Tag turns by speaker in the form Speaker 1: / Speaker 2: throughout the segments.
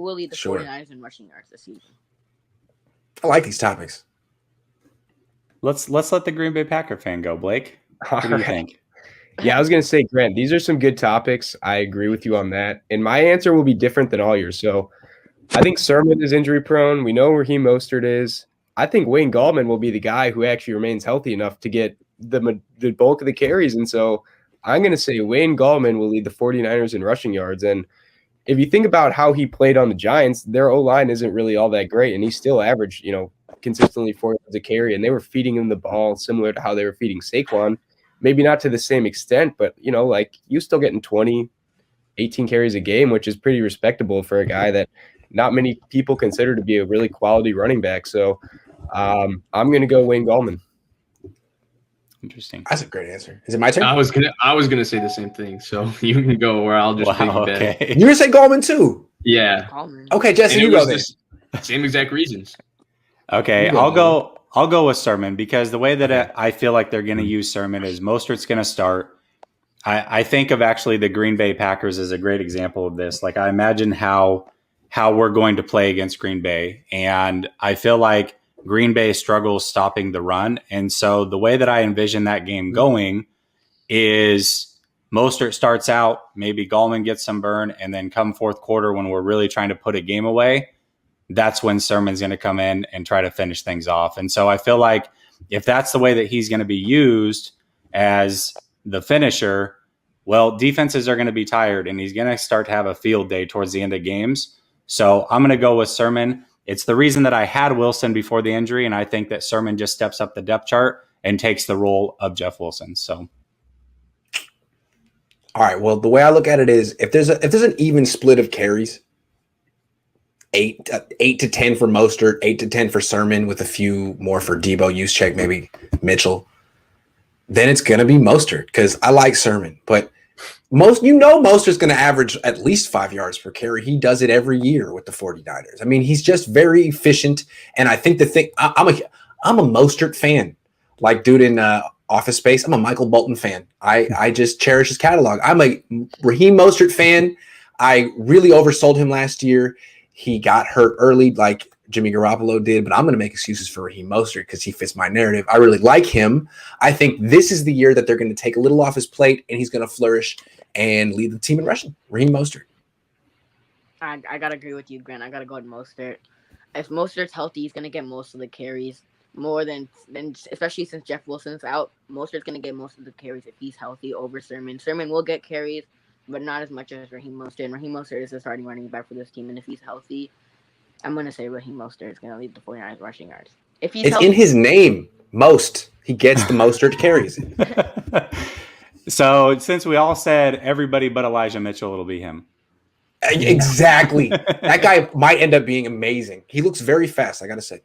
Speaker 1: will lead the
Speaker 2: Sure.
Speaker 1: 49ers in rushing yards this season?
Speaker 2: I like these topics.
Speaker 3: Let's let the Green Bay Packer fan go, Blake. What do you think?
Speaker 4: Yeah, I was going to say, Grant, these are some good topics. I agree with you on that. And my answer will be different than all yours. So I think Sermon is injury prone. We know Raheem Mostert is. I think Wayne Gallman will be the guy who actually remains healthy enough to get the bulk of the carries. And so I'm going to say Wayne Gallman will lead the 49ers in rushing yards. And if you think about how he played on the Giants, their O-line isn't really all that great. And he still averaged, consistently 4 yards a carry. And they were feeding him the ball similar to how they were feeding Saquon. Maybe not to the same extent, but, you still getting 20, 18 carries a game, which is pretty respectable for a guy that not many people consider to be a really quality running back. So I'm going to go Wayne Gallman.
Speaker 3: Interesting.
Speaker 2: That's a great answer. Is it my turn?
Speaker 5: I was gonna say the same thing. So you can go, or I'll just piggyback.
Speaker 3: Okay.
Speaker 2: You're going to say Gallman too?
Speaker 5: Yeah.
Speaker 2: Okay, Jesse,
Speaker 5: And
Speaker 2: you
Speaker 5: it
Speaker 2: go
Speaker 5: was
Speaker 2: then.
Speaker 5: the same exact reasons.
Speaker 3: Okay, I'll go with Sermon because the way that I feel like they're going to use Sermon is Mostert's going to start. I think of actually the Green Bay Packers as a great example of this. Like I imagine how we're going to play against Green Bay, and I feel like Green Bay struggles stopping the run. And so the way that I envision that game going is Mostert starts out, maybe Gallman gets some burn, and then come fourth quarter when we're really trying to put a game away, that's when Sermon's going to come in and try to finish things off. And so I feel like if that's the way that he's going to be used as the finisher, well, defenses are going to be tired and he's going to start to have a field day towards the end of games. So I'm going to go with Sermon. It's the reason that I had Wilson before the injury, and I think that Sermon just steps up the depth chart and takes the role of Jeff Wilson. So,
Speaker 2: all right. Well, the way I look at it is, if there's an even split of carries, 8 to 10 for Mostert, 8 to 10 for Sermon, with a few more for Debo, Juszczyk, maybe Mitchell, then it's going to be Mostert because I like Sermon, but Mostert's going to average at least 5 yards per carry. He does it every year with the 49ers. I mean, he's just very efficient. And I think I'm a Mostert fan, like dude in Office Space. I'm a Michael Bolton fan. I just cherish his catalog. I'm a Raheem Mostert fan. I really oversold him last year. He got hurt early like Jimmy Garoppolo did, but I'm going to make excuses for Raheem Mostert because he fits my narrative. I really like him. I think this is the year that they're going to take a little off his plate and he's going to flourish and lead the team in rushing. Raheem Mostert.
Speaker 1: I got to agree with you, Grant. I got to go with Mostert. If Mostert's healthy, he's going to get most of the carries, more than especially since Jeff Wilson's out. Mostert's going to get most of the carries if he's healthy over Sermon. Sermon will get carries, but not as much as Raheem Mostert. And Raheem Mostert is the starting running back for this team, and if he's healthy, I'm going to say Raheem Mostert is going to lead the 49ers rushing yards. If he's healthy,
Speaker 2: in his name, most. He gets the Mostert carries.
Speaker 3: So since we all said everybody but Elijah Mitchell, it'll be him.
Speaker 2: Exactly. That guy might end up being amazing. He looks very fast, I got to say.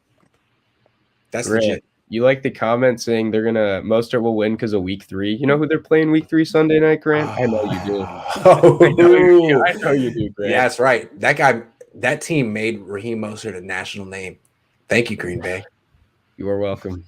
Speaker 2: That's legit.
Speaker 4: You like the comment saying Mostert will win because of week 3. You know who they're playing week 3 Sunday night, Grant? I know you do. I know you do, Grant.
Speaker 2: Yeah, that's right. That team made Raheem Mostert a national name. Thank you, Green Bay.
Speaker 4: You are welcome.